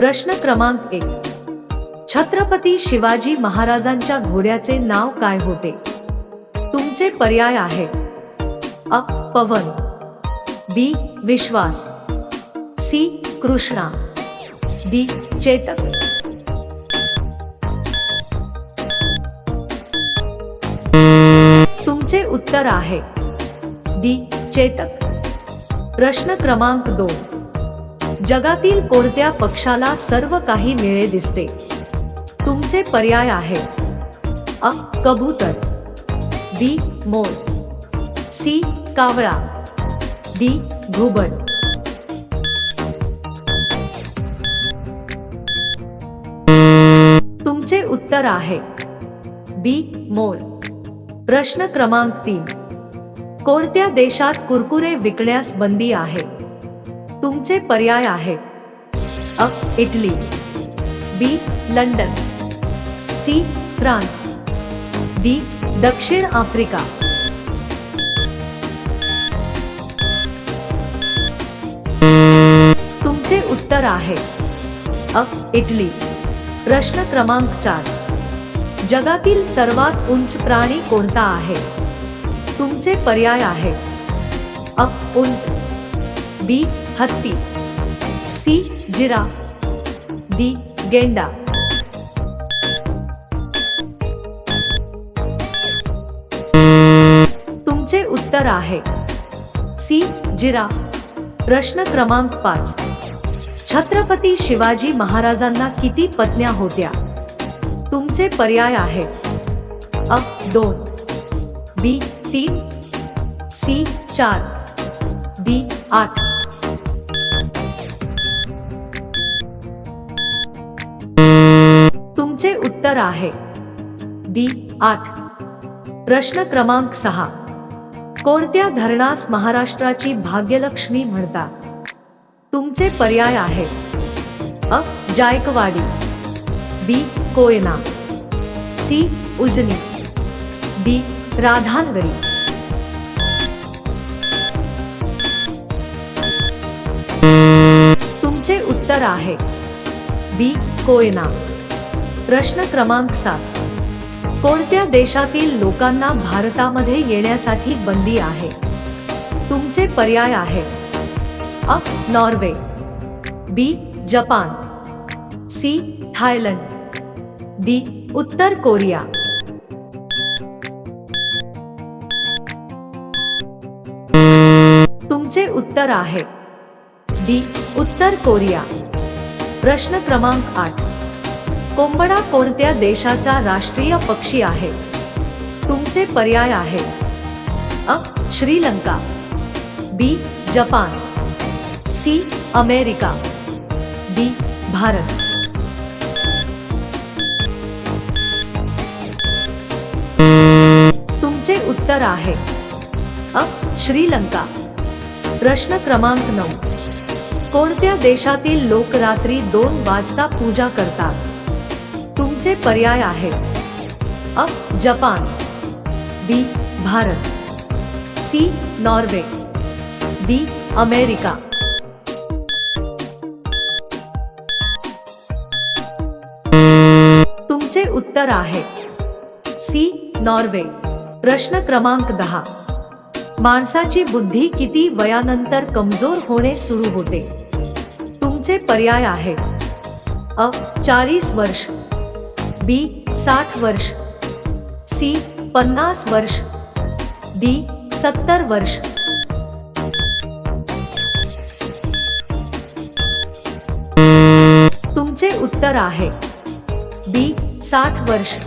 प्रश्न क्रमांक 1. छत्रपती शिवाजी महाराजांच्या घोड्याचे नाव काय होते? तुमचे पर्याय आहे: अ. पवन, बी. विश्वास, सी. कृष्णा, डी. चेतक. तुमचे उत्तर आहे डी. चेतक. प्रश्न क्रमांक 2. जगातील कोणत्या पक्षाला सर्व काही निळे दिसते? तुमचे पर्याय आहे: अ. कबूतर, बी. मोर, सी. कावळा, डी. घुबड. तुमचे उत्तर आहे बी. मोर. प्रश्न क्रमांक 3. कोणत्या देशात कुरकुरे विकण्यास बंदी आहे? तुमचे पर्याय आहेत: अ. Italy, B. London, C. France, D. दक्षिण आफ्रिका. तुमचे उत्तर आहे अ. इटली. प्रश्न क्रमांक 4. जगातील सर्वात उंच प्राणी कोणता आहे? तुमचे पर्याय आहे: अ. उंट, बी. हत्ती, सी. Giraffe, D. गेंडा. तुमचे उत्तर आहे सी. जिराफ. प्रश्न क्रमांक 5. छत्रपती शिवाजी महाराजांना किती पत्न्या होत्या? तुमचे पर्याय आहे: अ. 2, बी. 3, सी. 4, डी. 8. तुमचे उत्तर आहे डी. 8. प्रश्न क्रमांक 6. कोणत्या धरणास महाराष्ट्राची भाग्यलक्ष्मी म्हणतात? तुमचे पर्याय आहे: अ. जायकवाडी, बी. कोयना, सी. उजनी, डी. राधानगरी. तुमचे उत्तर आहे बी. कोयना. प्रश्न क्रमांक 7. कोणत्या देशातील लोकांना भारतामध्ये येण्यासाठी बंदी आहे? तुमचे पर्याय आहे: अ. Norway, B. Japan, C. Thailand, D. उत्तर कोरिया. तुमचे उत्तर आहे डी. उत्तर कोरिया. प्रश्न क्रमांक 8. कोंबडा कोणत्या देशाचा राष्ट्रीय पक्षी आहे? तुमचे पर्याय आहे: अ. Sri Lanka, B. Japan, C. America, D. Bharat. तुमचे उत्तर आहे अ. श्रीलंका. प्रश्न क्रमांक 9. कोणत्या देशातील लोक रात्री 2 वाजता पूजा करतात? तुमचे पर्याय आहे: अ. जपान, B. Bharat, C. Norway, D. America. तुमचे उत्तर आहे सी. नॉर्वे. प्रश्न क्रमांक 10. माणसाची बुद्धी किती वयानंतर कमजोर होणे सुरू होते? तुमचे पर्याय आहे: अ. 40 वर्ष, बी. 60 वर्ष, सी. 50 वर्ष, डी. 70 वर्ष. तुमचे उत्तर आहे बी. 60 वर्ष.